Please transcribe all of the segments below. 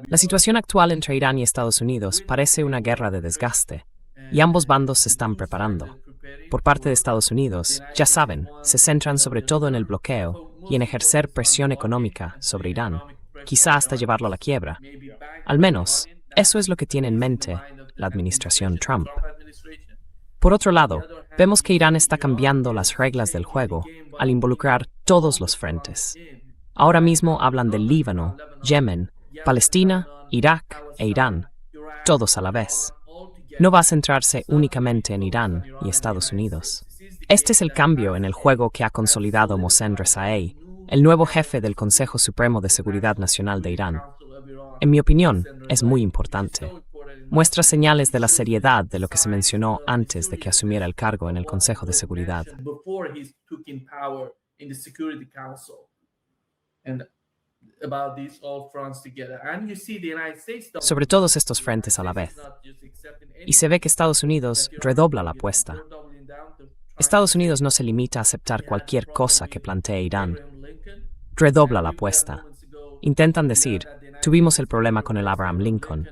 La situación actual entre Irán y Estados Unidos parece una guerra de desgaste, y ambos bandos se están preparando. Por parte de Estados Unidos, ya saben, se centran sobre todo en el bloqueo y en ejercer presión económica sobre Irán, quizá hasta llevarlo a la quiebra. Al menos, eso es lo que tiene en mente la administración Trump. Por otro lado, vemos que Irán está cambiando las reglas del juego al involucrar todos los frentes. Ahora mismo hablan del Líbano, Yemen, Palestina, Irak e Irán, todos a la vez. No va a centrarse únicamente en Irán y Estados Unidos. Este es el cambio en el juego que ha consolidado Mohsen Rezaei, el nuevo jefe del Consejo Supremo de Seguridad Nacional de Irán. En mi opinión, es muy importante. Muestra señales de la seriedad de lo que se mencionó antes de que asumiera el cargo en el Consejo de Seguridad. Sobre todos estos frentes a la vez. Y se ve que Estados Unidos redobla la apuesta. Estados Unidos no se limita a aceptar cualquier cosa que plantee Irán. Redobla la apuesta. Intentan decir, tuvimos el problema con el Abraham Lincoln.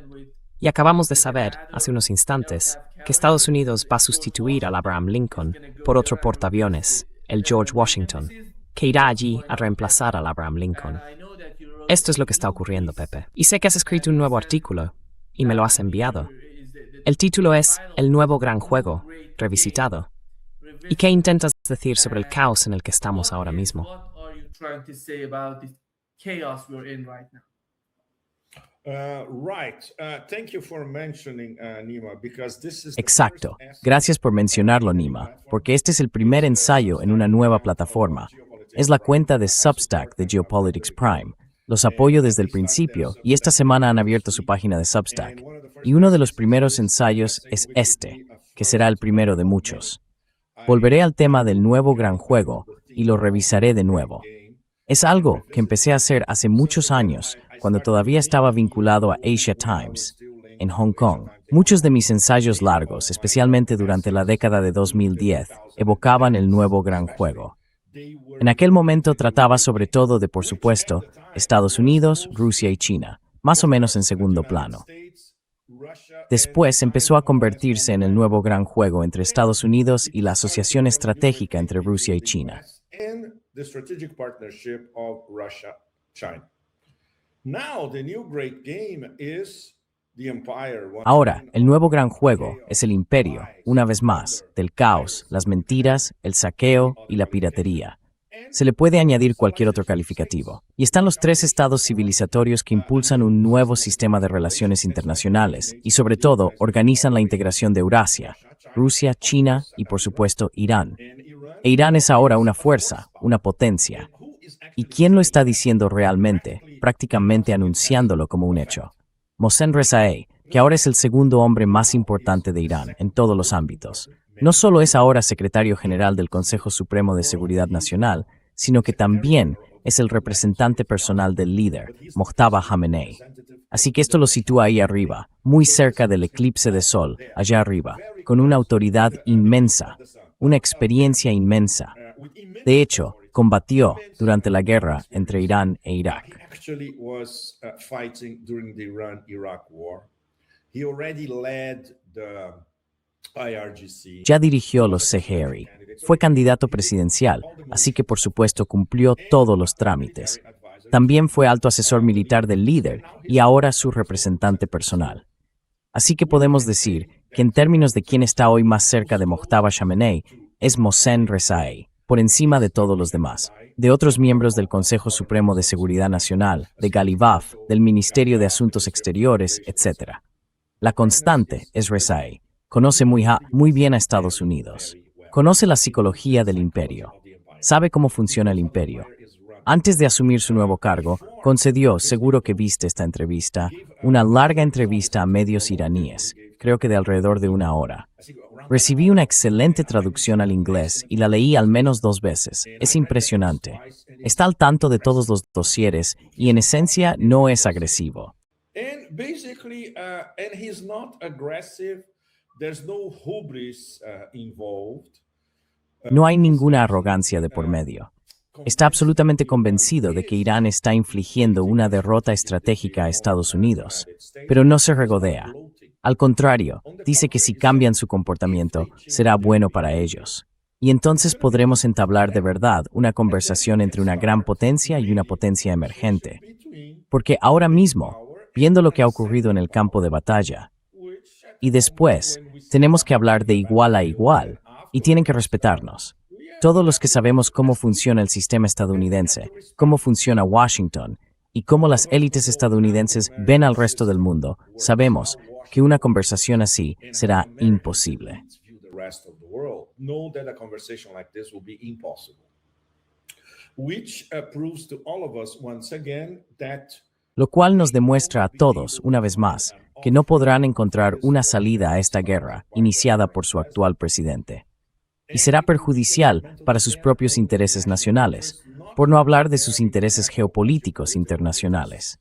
Y acabamos de saber, hace unos instantes, que Estados Unidos va a sustituir al Abraham Lincoln por otro portaaviones, el George Washington, que irá allí a reemplazar al Abraham Lincoln. Esto es lo que está ocurriendo, Pepe. Y sé que has escrito un nuevo artículo, y me lo has enviado. El título es El nuevo gran juego, revisitado. ¿Y qué intentas decir sobre el caos en el que estamos ahora mismo? Exacto. Gracias por mencionarlo, Nima, porque este es el primer ensayo en una nueva plataforma. Es la cuenta de Substack de Geopolitics Prime. Los apoyo desde el principio y esta semana han abierto su página de Substack. Y uno de los primeros ensayos es este, que será el primero de muchos. Volveré al tema del nuevo gran juego y lo revisaré de nuevo. Es algo que empecé a hacer hace muchos años, cuando todavía estaba vinculado a Asia Times, en Hong Kong. Muchos de mis ensayos largos, especialmente durante la década de 2010, evocaban el nuevo gran juego. En aquel momento trataba sobre todo de, por supuesto, Estados Unidos, Rusia y China, más o menos en segundo plano. Después empezó a convertirse en el nuevo gran juego entre Estados Unidos y la asociación estratégica entre Rusia y China. Ahora, el nuevo gran juego es el imperio, una vez más, del caos, las mentiras, el saqueo y la piratería. Se le puede añadir cualquier otro calificativo. Y están los tres estados civilizatorios que impulsan un nuevo sistema de relaciones internacionales y, sobre todo, organizan la integración de Eurasia, Rusia, China y, por supuesto, Irán. E Irán es ahora una fuerza, una potencia. ¿Y quién lo está diciendo realmente, prácticamente anunciándolo como un hecho? Mohsen Rezaei, que ahora es el segundo hombre más importante de Irán en todos los ámbitos. No solo es ahora secretario general del Consejo Supremo de Seguridad Nacional, sino que también es el representante personal del líder, Mojtaba Khamenei. Así que esto lo sitúa ahí arriba, muy cerca del eclipse de sol, allá arriba, con una autoridad inmensa, una experiencia inmensa. De hecho, combatió durante la guerra entre Irán e Irak. Ya dirigió los CGRI, fue candidato presidencial, así que por supuesto cumplió todos los trámites. También fue alto asesor militar del líder y ahora su representante personal. Así que podemos decir que en términos de quién está hoy más cerca de Mojtaba Khamenei, es Mohsen Rezaei, por encima de todos los demás, de otros miembros del Consejo Supremo de Seguridad Nacional, de Galibaf, del Ministerio de Asuntos Exteriores, etc. La constante es Rezaei. Conoce muy bien a Estados Unidos. Conoce la psicología del imperio. Sabe cómo funciona el imperio. Antes de asumir su nuevo cargo, concedió, seguro que viste esta entrevista, una larga entrevista a medios iraníes, creo que de alrededor de 1 hora. Recibí una excelente traducción al inglés y la leí al menos 2 veces. Es impresionante. Está al tanto de todos los dosieres y en esencia no es agresivo. No hay ninguna arrogancia de por medio. Está absolutamente convencido de que Irán está infligiendo una derrota estratégica a Estados Unidos, pero no se regodea. Al contrario, dice que si cambian su comportamiento, será bueno para ellos. Y entonces podremos entablar de verdad una conversación entre una gran potencia y una potencia emergente. Porque ahora mismo, viendo lo que ha ocurrido en el campo de batalla, y después, tenemos que hablar de igual a igual, y tienen que respetarnos. Todos los que sabemos cómo funciona el sistema estadounidense, cómo funciona Washington, y cómo las élites estadounidenses ven al resto del mundo, sabemos que una conversación así será imposible. Lo cual nos demuestra a todos, una vez más, que no podrán encontrar una salida a esta guerra iniciada por su actual presidente. Y será perjudicial para sus propios intereses nacionales, por no hablar de sus intereses geopolíticos internacionales.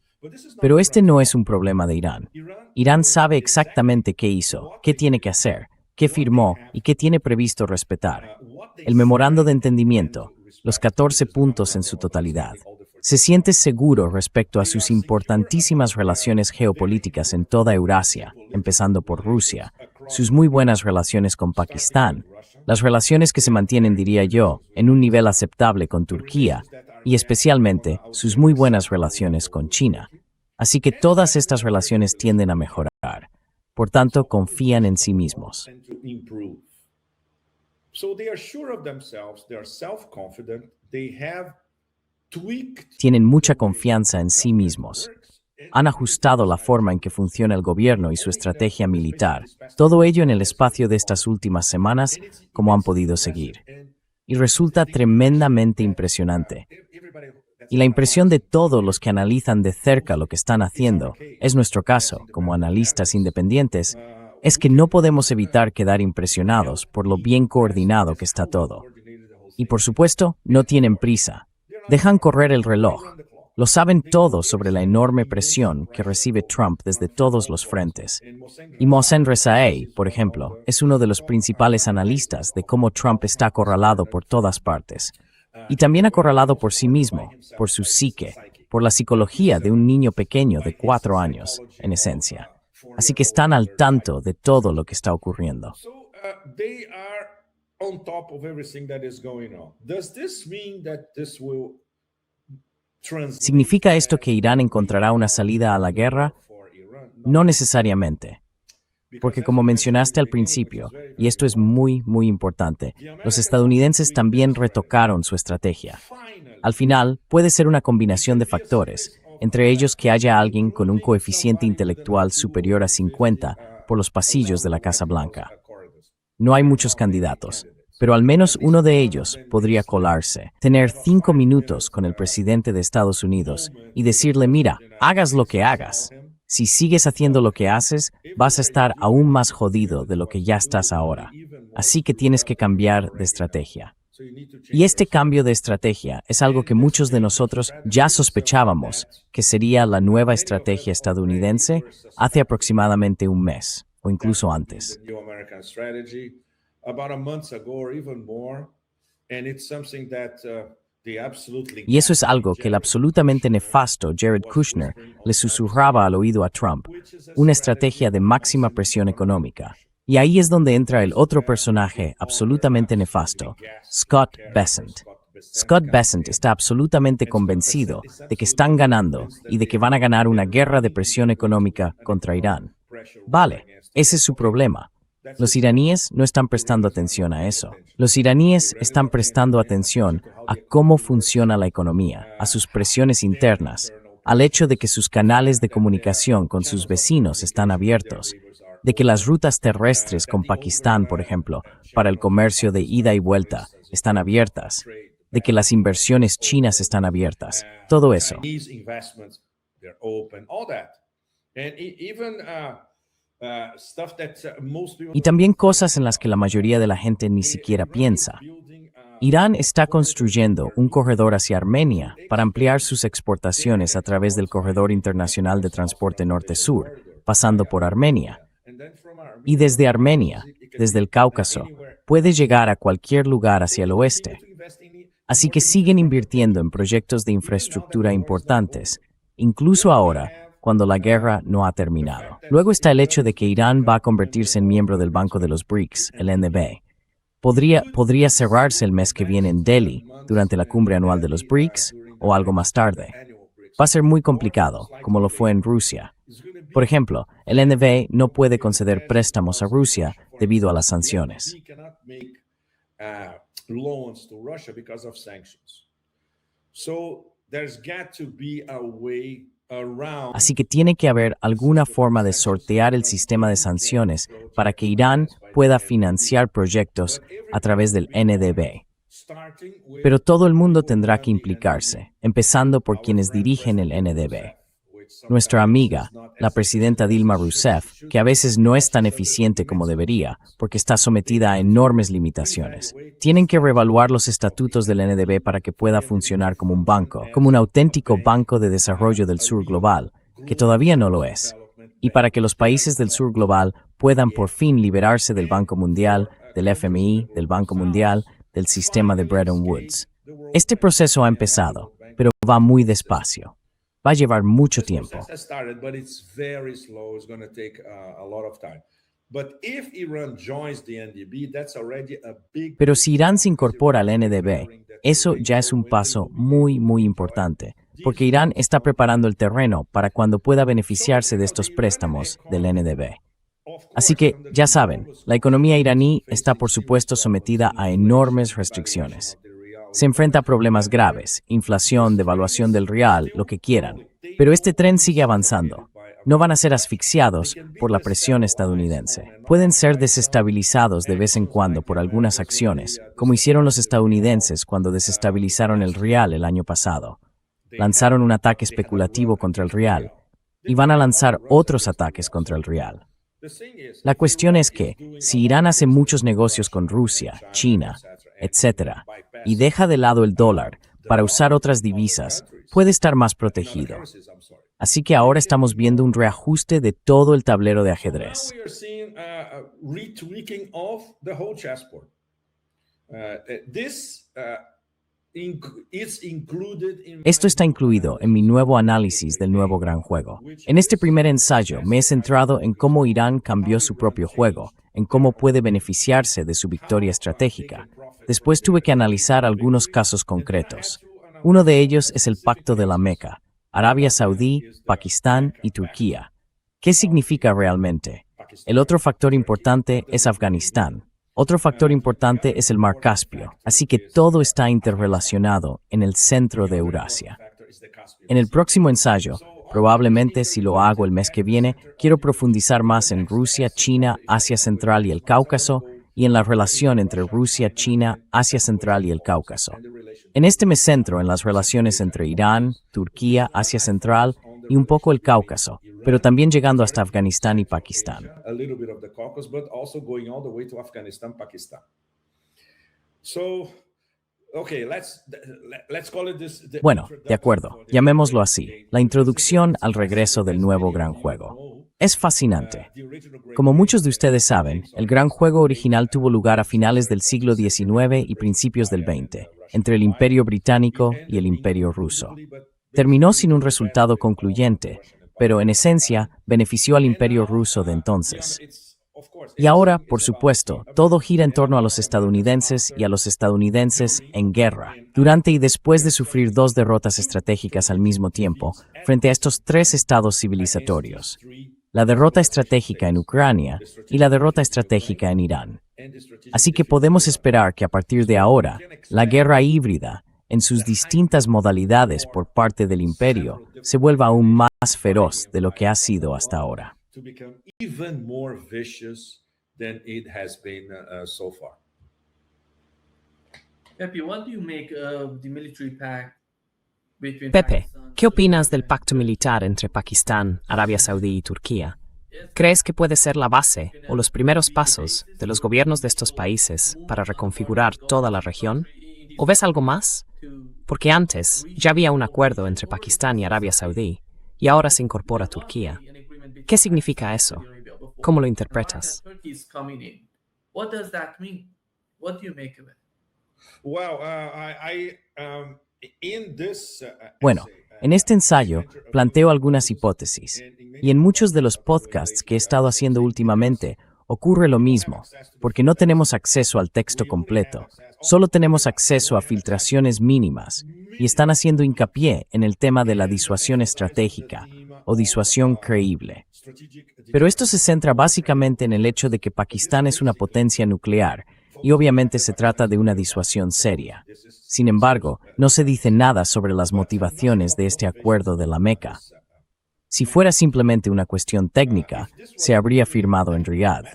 Pero este no es un problema de Irán. Irán sabe exactamente qué hizo, qué tiene que hacer, qué firmó y qué tiene previsto respetar. El memorando de entendimiento, los 14 puntos en su totalidad. Se siente seguro respecto a sus importantísimas relaciones geopolíticas en toda Eurasia, empezando por Rusia, sus muy buenas relaciones con Pakistán, las relaciones que se mantienen, diría yo, en un nivel aceptable con Turquía, y especialmente sus muy buenas relaciones con China. Así que todas estas relaciones tienden a mejorar. Por tanto, confían en sí mismos. Tienen mucha confianza en sí mismos. Han ajustado la forma en que funciona el gobierno y su estrategia militar, todo ello en el espacio de estas últimas semanas, como han podido seguir. Y resulta tremendamente impresionante. Y la impresión de todos los que analizan de cerca lo que están haciendo, es nuestro caso, como analistas independientes, es que no podemos evitar quedar impresionados por lo bien coordinado que está todo. Y por supuesto, no tienen prisa. Dejan correr el reloj. Lo saben todo sobre la enorme presión que recibe Trump desde todos los frentes. Y Mohsen Rezaei, por ejemplo, es uno de los principales analistas de cómo Trump está acorralado por todas partes. Y también acorralado por sí mismo, por su psique, por la psicología de un niño pequeño de 4 años, en esencia. Así que están al tanto de todo lo que está ocurriendo. ¿Significa esto que Irán encontrará una salida a la guerra? No necesariamente. Porque como mencionaste al principio, y esto es muy, muy importante, los estadounidenses también retocaron su estrategia. Al final, puede ser una combinación de factores, entre ellos que haya alguien con un coeficiente intelectual superior a 50 por los pasillos de la Casa Blanca. No hay muchos candidatos, pero al menos uno de ellos podría colarse, tener 5 minutos con el presidente de Estados Unidos y decirle, mira, hagas lo que hagas. Si sigues haciendo lo que haces, vas a estar aún más jodido de lo que ya estás ahora. Así que tienes que cambiar de estrategia. Y este cambio de estrategia es algo que muchos de nosotros ya sospechábamos, que sería la nueva estrategia estadounidense hace aproximadamente un mes, o incluso antes. Y eso es algo que el absolutamente nefasto Jared Kushner le susurraba al oído a Trump, una estrategia de máxima presión económica. Y ahí es donde entra el otro personaje absolutamente nefasto, Scott Bessent. Scott Bessent está absolutamente convencido de que están ganando y de que van a ganar una guerra de presión económica contra Irán. Vale, ese es su problema. Los iraníes no están prestando atención a eso. Los iraníes están prestando atención a cómo funciona la economía, a sus presiones internas, al hecho de que sus canales de comunicación con sus vecinos están abiertos, de que las rutas terrestres con Pakistán, por ejemplo, para el comercio de ida y vuelta, están abiertas, de que las inversiones chinas están abiertas, todo eso. Y también cosas en las que la mayoría de la gente ni siquiera piensa. Irán está construyendo un corredor hacia Armenia para ampliar sus exportaciones a través del Corredor Internacional de Transporte Norte-Sur, pasando por Armenia. Y desde Armenia, desde el Cáucaso, puede llegar a cualquier lugar hacia el oeste. Así que siguen invirtiendo en proyectos de infraestructura importantes, incluso ahora, cuando la guerra no ha terminado. Luego está el hecho de que Irán va a convertirse en miembro del Banco de los BRICS, el NDB. Podría cerrarse el mes que viene en Delhi, durante la cumbre anual de los BRICS, o algo más tarde. Va a ser muy complicado, como lo fue en Rusia. Por ejemplo, el NDB no puede conceder préstamos a Rusia debido a las sanciones. Así que tiene que haber alguna forma de sortear el sistema de sanciones para que Irán pueda financiar proyectos a través del NDB. Pero todo el mundo tendrá que implicarse, empezando por quienes dirigen el NDB. Nuestra amiga, la presidenta Dilma Rousseff, que a veces no es tan eficiente como debería, porque está sometida a enormes limitaciones. Tienen que reevaluar los estatutos del NDB para que pueda funcionar como un banco, como un auténtico banco de desarrollo del sur global, que todavía no lo es, y para que los países del sur global puedan por fin liberarse del Banco Mundial, del FMI, del Banco Mundial, del sistema de Bretton Woods. Este proceso ha empezado, pero va muy despacio. Va a llevar mucho tiempo. Pero si Irán se incorpora al NDB, eso ya es un paso muy importante, porque Irán está preparando el terreno para cuando pueda beneficiarse de estos préstamos del NDB. Así que, ya saben, la economía iraní está por supuesto sometida a enormes restricciones. Se enfrenta a problemas graves, inflación, devaluación del rial, lo que quieran. Pero este tren sigue avanzando. No van a ser asfixiados por la presión estadounidense. Pueden ser desestabilizados de vez en cuando por algunas acciones, como hicieron los estadounidenses cuando desestabilizaron el rial el año pasado. Lanzaron un ataque especulativo contra el rial y van a lanzar otros ataques contra el rial. La cuestión es que, si Irán hace muchos negocios con Rusia, China, etc., y deja de lado el dólar para usar otras divisas, puede estar más protegido. Así que ahora estamos viendo un reajuste de todo el tablero de ajedrez. Esto está incluido en mi nuevo análisis del nuevo gran juego. En este primer ensayo me he centrado en cómo Irán cambió su propio juego, en cómo puede beneficiarse de su victoria estratégica. Después tuve que analizar algunos casos concretos. Uno de ellos es el Pacto de la Meca, Arabia Saudí, Pakistán y Turquía. ¿Qué significa realmente? El otro factor importante es Afganistán. Otro factor importante es el Mar Caspio, así que todo está interrelacionado en el centro de Eurasia. En el próximo ensayo, probablemente si lo hago el mes que viene, quiero profundizar más en Rusia, China, Asia Central y el Cáucaso, y en la relación entre Rusia, China, Asia Central y el Cáucaso. En este me centro en las relaciones entre Irán, Turquía, Asia Central y un poco el Cáucaso, pero también llegando hasta Afganistán y Pakistán. Bueno, de acuerdo, llamémoslo así, la introducción al regreso del nuevo gran juego. Es fascinante. Como muchos de ustedes saben, el gran juego original tuvo lugar a finales del siglo XIX y principios del XX, entre el Imperio Británico y el Imperio Ruso. Terminó sin un resultado concluyente, pero en esencia benefició al Imperio Ruso de entonces. Y ahora, por supuesto, todo gira en torno a los estadounidenses y a los estadounidenses en guerra, durante y después de sufrir dos derrotas estratégicas al mismo tiempo, frente a estos tres estados civilizatorios. La derrota estratégica en Ucrania y la derrota estratégica en Irán. Así que podemos esperar que a partir de ahora, la guerra híbrida, en sus distintas modalidades por parte del imperio, se vuelva aún más feroz de lo que ha sido hasta ahora. Pepe, ¿qué opinas del pacto militar entre Pakistán, Arabia Saudí y Turquía? ¿Crees que puede ser la base o los primeros pasos de los gobiernos de estos países para reconfigurar toda la región? ¿O ves algo más? Porque antes ya había un acuerdo entre Pakistán y Arabia Saudí y ahora se incorpora Turquía. ¿Qué significa eso? ¿Cómo lo interpretas? Bueno, en este ensayo planteo algunas hipótesis, y en muchos de los podcasts que he estado haciendo últimamente ocurre lo mismo, porque no tenemos acceso al texto completo, solo tenemos acceso a filtraciones mínimas, y están haciendo hincapié en el tema de la disuasión estratégica o disuasión creíble. Pero esto se centra básicamente en el hecho de que Pakistán es una potencia nuclear, y obviamente se trata de una disuasión seria. Sin embargo, no se dice nada sobre las motivaciones de este acuerdo de la Meca. Si fuera simplemente una cuestión técnica, se habría firmado en Riad.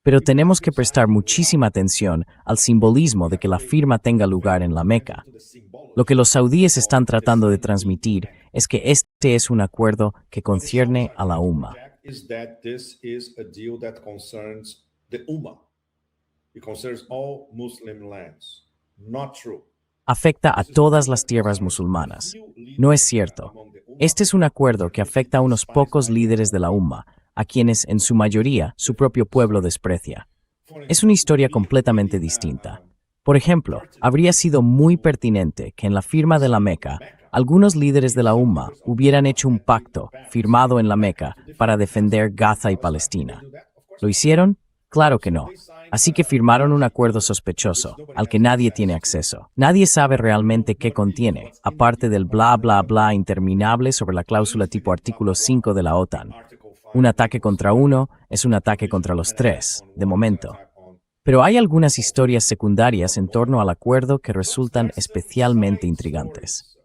Pero tenemos que prestar muchísima atención al simbolismo de que la firma tenga lugar en la Meca. Lo que los saudíes están tratando de transmitir es que este es un acuerdo que concierne a la Umma. Afecta a todas las tierras musulmanas. No es cierto. Este es un acuerdo que afecta a unos pocos líderes de la Umma, a quienes, en su mayoría, su propio pueblo desprecia. Es una historia completamente distinta. Por ejemplo, habría sido muy pertinente que en la firma de la Meca, algunos líderes de la Umma hubieran hecho un pacto firmado en la Meca para defender Gaza y Palestina. ¿Lo hicieron? Claro que no. Así que firmaron un acuerdo sospechoso, al que nadie tiene acceso. Nadie sabe realmente qué contiene, aparte del bla bla bla interminable sobre la cláusula tipo artículo 5 de la OTAN. Un ataque contra uno es un ataque contra los tres, de momento. Pero hay algunas historias secundarias en torno al acuerdo que resultan especialmente intrigantes.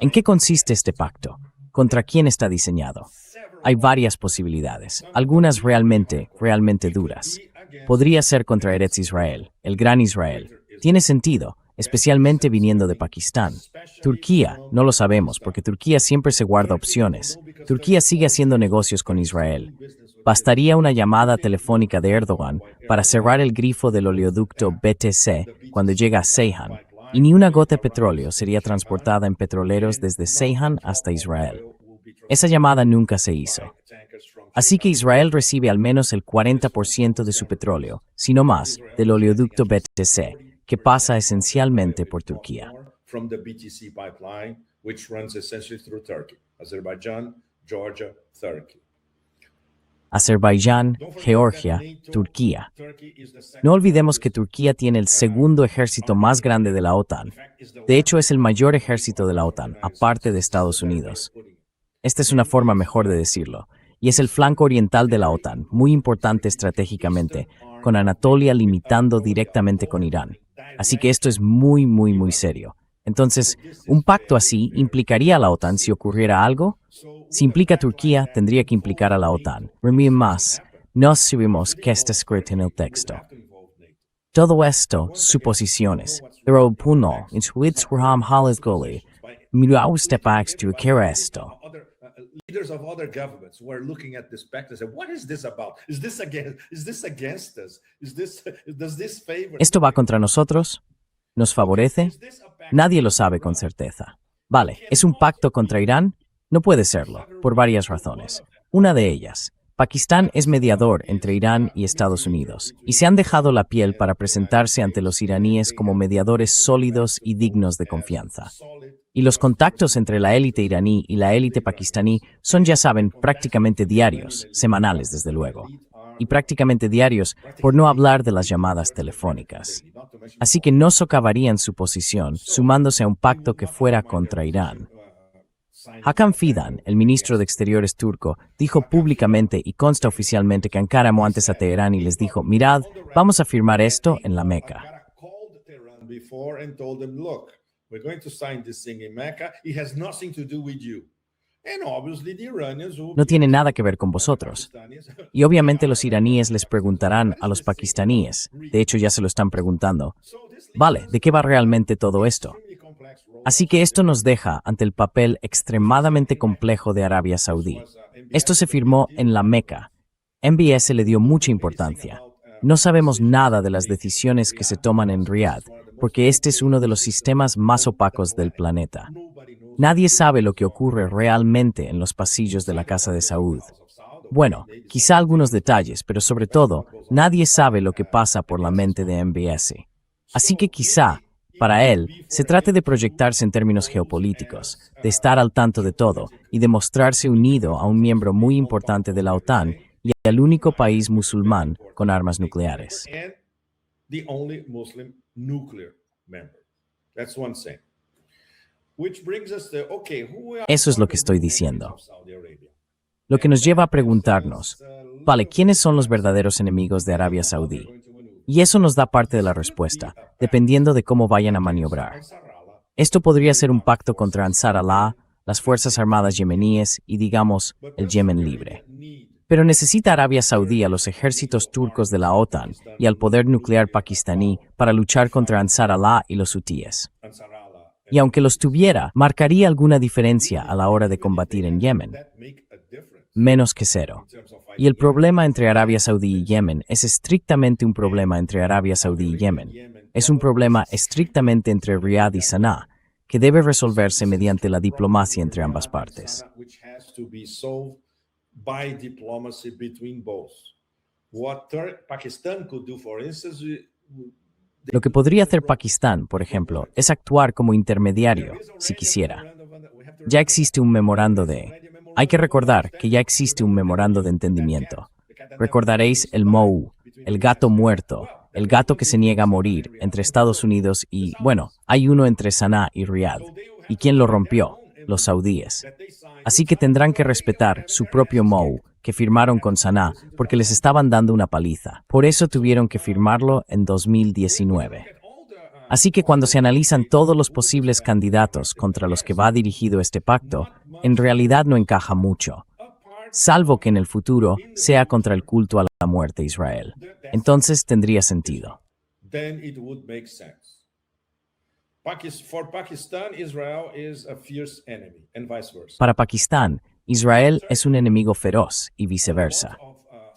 ¿En qué consiste este pacto? ¿Contra quién está diseñado? Hay varias posibilidades, algunas realmente duras. Podría ser contra Eretz Israel, el Gran Israel. Tiene sentido, especialmente viniendo de Pakistán. Turquía, no lo sabemos porque Turquía siempre se guarda opciones. Turquía sigue haciendo negocios con Israel. Bastaría una llamada telefónica de Erdogan para cerrar el grifo del oleoducto BTC cuando llega a Ceyhan, y ni una gota de petróleo sería transportada en petroleros desde Ceyhan hasta Israel. Esa llamada nunca se hizo. Así que Israel recibe al menos el 40% de su petróleo, si no más, del oleoducto BTC, que pasa esencialmente por Turquía. Azerbaiyán, Georgia, Turquía. No olvidemos que Turquía tiene el segundo ejército más grande de la OTAN. De hecho, es el mayor ejército de la OTAN, aparte de Estados Unidos. Esta es una forma mejor de decirlo, y es el flanco oriental de la OTAN, muy importante estratégicamente, con Anatolia limitando directamente con Irán. Así que esto es muy serio. Entonces, ¿un pacto así implicaría a la OTAN si ocurriera algo? Si implica a Turquía, tendría que implicar a la OTAN. Más, no sabemos qué está escrito en el texto. Todo esto, suposiciones. Pero el punto, en su Graham Hollis Goli, mira usted para explicar esto. Leaders of other governments who are looking at this pact and say, what is this about? Is this against us? Does this favor? ¿Esto va contra nosotros? ¿Nos favorece? Nadie lo sabe con certeza. Vale, ¿es un pacto contra Irán? No puede serlo, por varias razones. Una de ellas, Pakistán es mediador entre Irán y Estados Unidos, y se han dejado la piel para presentarse ante los iraníes como mediadores sólidos y dignos de confianza. Y los contactos entre la élite iraní y la élite pakistaní son, ya saben, prácticamente diarios, semanales desde luego, y prácticamente diarios por no hablar de las llamadas telefónicas. Así que no socavarían su posición sumándose a un pacto que fuera contra Irán. Hakan Fidan, el ministro de Exteriores turco, dijo públicamente y consta oficialmente que Ankara llamó antes a Teherán y les dijo, mirad, vamos a firmar esto en la Meca. We're going to sign this thing in Mecca. It has nothing to do with you. And obviously the Iranians will No tiene nada que ver con vosotros. Y obviamente los iraníes les preguntarán a los pakistaníes, de hecho ya se lo están preguntando, vale, ¿de qué va realmente todo esto? Así que esto nos deja ante el papel extremadamente complejo de Arabia Saudí. Esto se firmó en la Meca. MBS le dio mucha importancia. No sabemos nada de las decisiones que se toman en Riad, porque este es uno de los sistemas más opacos del planeta. Nadie sabe lo que ocurre realmente en los pasillos de la casa de Saud. Bueno, quizá algunos detalles, pero sobre todo, nadie sabe lo que pasa por la mente de MBS. Así que quizá, para él, se trate de proyectarse en términos geopolíticos, de estar al tanto de todo y de mostrarse unido a un miembro muy importante de la OTAN y al único país musulmán con armas nucleares. Eso es lo que estoy diciendo. Lo que nos lleva a preguntarnos, vale, ¿quiénes son los verdaderos enemigos de Arabia Saudí? Y eso nos da parte de la respuesta, dependiendo de cómo vayan a maniobrar. Esto podría ser un pacto contra Ansar Allah, las Fuerzas Armadas yemeníes y, digamos, el Yemen libre. Pero necesita Arabia Saudí a los ejércitos turcos de la OTAN y al poder nuclear pakistaní para luchar contra Ansar Allah y los hutíes. Y aunque los tuviera, marcaría alguna diferencia a la hora de combatir en Yemen. Menos que cero. Y el problema entre Arabia Saudí y Yemen es estrictamente un problema entre Arabia Saudí y Yemen. Es un problema estrictamente entre Riad y Sanaa, que debe resolverse mediante la diplomacia entre ambas partes. Lo que podría hacer Pakistán, por ejemplo, es actuar como intermediario, si quisiera. Ya existe un memorando de... Hay que recordar que ya existe un memorando de entendimiento. Recordaréis el MOU, el gato muerto, el gato que se niega a morir, entre Estados Unidos y, bueno, hay uno entre Sanaa y Riad. ¿Y quién lo rompió? Los saudíes. Así que tendrán que respetar su propio MOU, que firmaron con Sanaa, porque les estaban dando una paliza. Por eso tuvieron que firmarlo en 2019. Así que cuando se analizan todos los posibles candidatos contra los que va dirigido este pacto, en realidad no encaja mucho, salvo que en el futuro sea contra el culto a la muerte de Israel. Entonces tendría sentido. Para Pakistán, Israel es un enemigo feroz y viceversa.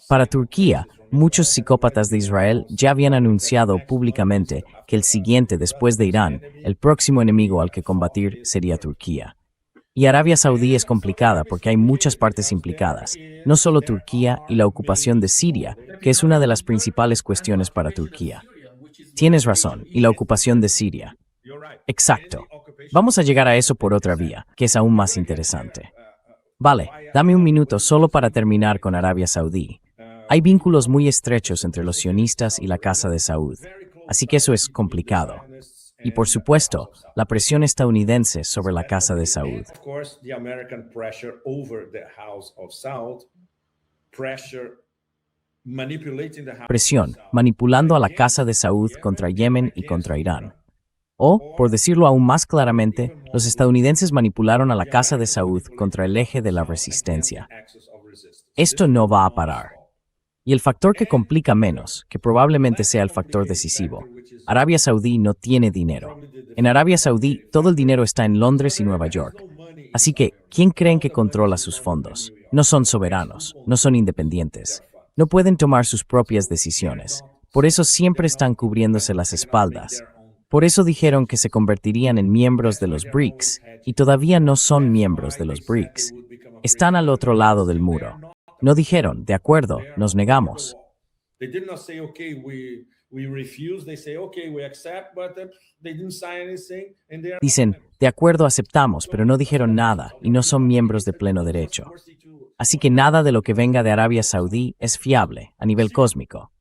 Para Turquía, muchos psicópatas de Israel ya habían anunciado públicamente que el siguiente después de Irán, el próximo enemigo al que combatir sería Turquía. Y Arabia Saudí es complicada porque hay muchas partes implicadas, no solo Turquía y la ocupación de Siria, que es una de las principales cuestiones para Turquía. Tienes razón, y la ocupación de Siria. Exacto. Vamos a llegar a eso por otra vía, que es aún más interesante. Vale, dame un minuto solo para terminar con Arabia Saudí. Hay vínculos muy estrechos entre los sionistas y la Casa de Saud, así que eso es complicado. Y por supuesto, la presión estadounidense sobre la Casa de Saud. Presión, manipulando a la Casa de Saud contra Yemen y contra Irán. O, por decirlo aún más claramente, los estadounidenses manipularon a la Casa de Saud contra el eje de la resistencia. Esto no va a parar. Y el factor que complica menos, que probablemente sea el factor decisivo, Arabia Saudí no tiene dinero. En Arabia Saudí, todo el dinero está en Londres y Nueva York. Así que, ¿quién creen que controla sus fondos? No son soberanos, no son independientes. No pueden tomar sus propias decisiones. Por eso siempre están cubriéndose las espaldas. Por eso dijeron que se convertirían en miembros de los BRICS, y todavía no son miembros de los BRICS. Están al otro lado del muro. No dijeron, de acuerdo, nos negamos. Dicen, de acuerdo, aceptamos, pero no dijeron nada y no son miembros de pleno derecho. Así que nada de lo que venga de Arabia Saudí es fiable a nivel cósmico.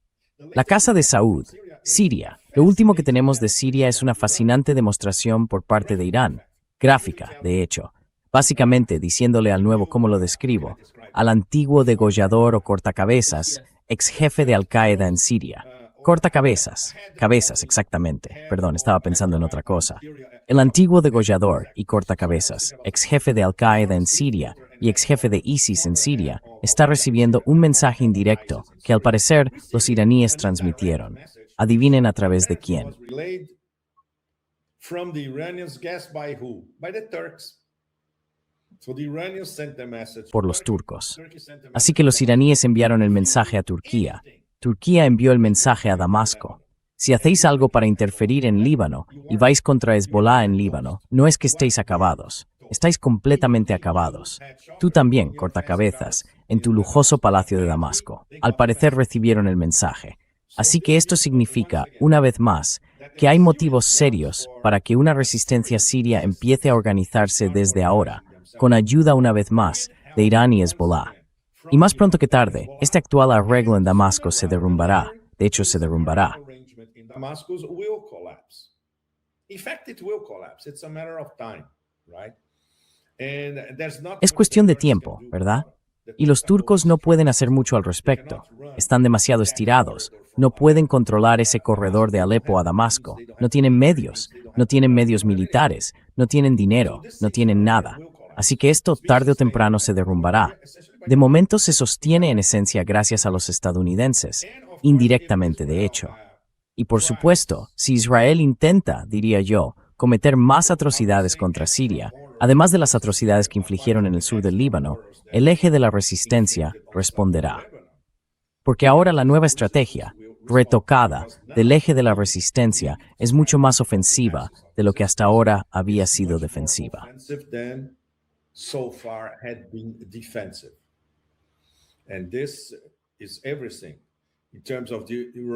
La Casa de Saud, Siria. Lo último que tenemos de Siria es una fascinante demostración por parte de Irán. Gráfica, de hecho. Básicamente diciéndole al nuevo, ¿cómo lo describo? Al antiguo degollador o cortacabezas, ex jefe de Al-Qaeda en Siria. Cortacabezas, cabezas exactamente, perdón, estaba pensando en otra cosa. El antiguo degollador y cortacabezas, ex jefe de Al-Qaeda en Siria y ex jefe de ISIS en Siria, está recibiendo un mensaje indirecto que al parecer los iraníes transmitieron. Adivinen a través de quién. Por los turcos. Así que los iraníes enviaron el mensaje a Turquía. Turquía envió el mensaje a Damasco. Si hacéis algo para interferir en Líbano y vais contra Hezbollah en Líbano, no es que estéis acabados, estáis completamente acabados. Tú también, cortacabezas, en tu lujoso palacio de Damasco. Al parecer recibieron el mensaje. Así que esto significa, una vez más, que hay motivos serios para que una resistencia siria empiece a organizarse desde ahora, con ayuda una vez más de Irán y Hezbollah. Y más pronto que tarde, este actual arreglo en Damasco se derrumbará. De hecho, se derrumbará. Es cuestión de tiempo, ¿verdad? Y los turcos no pueden hacer mucho al respecto. Están demasiado estirados. No pueden controlar ese corredor de Alepo a Damasco. No tienen medios militares, no tienen dinero, no tienen nada. Así que esto tarde o temprano se derrumbará. De momento se sostiene en esencia gracias a los estadounidenses, indirectamente de hecho. Y por supuesto, si Israel intenta, diría yo, cometer más atrocidades contra Siria, además de las atrocidades que infligieron en el sur del Líbano, el eje de la resistencia responderá. Porque ahora la nueva estrategia, retocada, del eje de la resistencia es mucho más ofensiva de lo que hasta ahora había sido defensiva.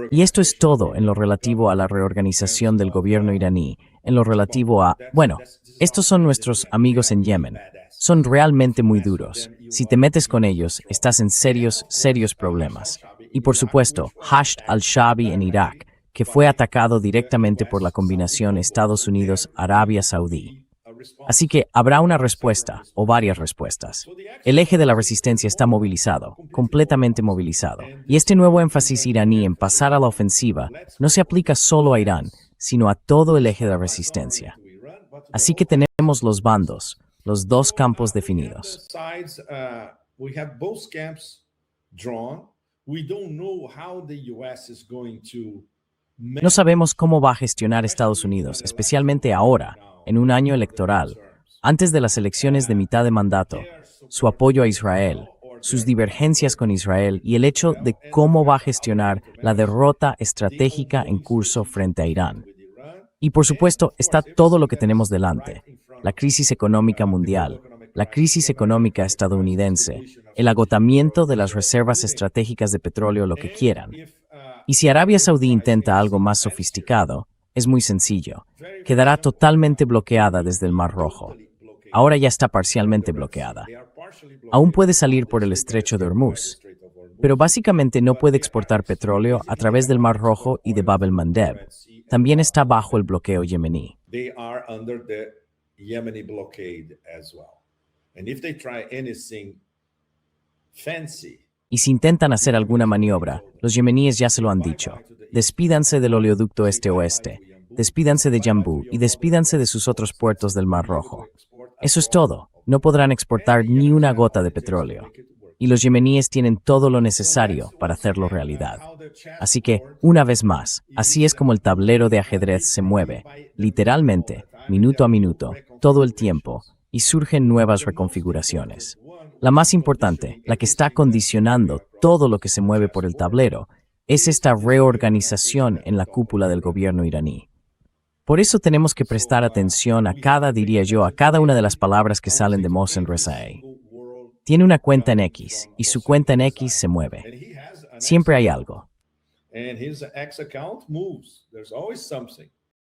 Y esto es todo en lo relativo a la reorganización del gobierno iraní, en lo relativo a, bueno, estos son nuestros amigos en Yemen. Son realmente muy duros. Si te metes con ellos, estás en serios problemas. Y por supuesto, Hashd al-Shaabi en Irak, que fue atacado directamente por la combinación Estados Unidos-Arabia Saudí. Así que habrá una respuesta, o varias respuestas. El eje de la resistencia está movilizado, completamente movilizado. Y este nuevo énfasis iraní en pasar a la ofensiva no se aplica solo a Irán, sino a todo el eje de la resistencia. Así que tenemos los bandos, los dos campos definidos. No sabemos cómo va a gestionar Estados Unidos, especialmente ahora, en un año electoral, antes de las elecciones de mitad de mandato, su apoyo a Israel, sus divergencias con Israel y el hecho de cómo va a gestionar la derrota estratégica en curso frente a Irán. Y por supuesto está todo lo que tenemos delante, la crisis económica mundial, la crisis económica estadounidense, el agotamiento de las reservas estratégicas de petróleo, lo que quieran. Y si Arabia Saudí intenta algo más sofisticado, es muy sencillo. Quedará totalmente bloqueada desde el Mar Rojo. Ahora ya está parcialmente bloqueada. Aún puede salir por el estrecho de Hormuz, pero básicamente no puede exportar petróleo a través del Mar Rojo y de Bab el-Mandeb. También está bajo el bloqueo yemení. Y si intentan hacer alguna maniobra, los yemeníes ya se lo han dicho. Despídanse del oleoducto este-oeste, despídanse de Yambú y despídanse de sus otros puertos del Mar Rojo. Eso es todo. No podrán exportar ni una gota de petróleo. Y los yemeníes tienen todo lo necesario para hacerlo realidad. Así que, una vez más, así es como el tablero de ajedrez se mueve, literalmente, minuto a minuto, todo el tiempo, y surgen nuevas reconfiguraciones. La más importante, la que está condicionando todo lo que se mueve por el tablero, es esta reorganización en la cúpula del gobierno iraní. Por eso tenemos que prestar atención a cada una de las palabras que salen de Mohsen Rezaei. Tiene una cuenta en X, y su cuenta en X se mueve. Siempre hay algo. And his X account moves. There's always something.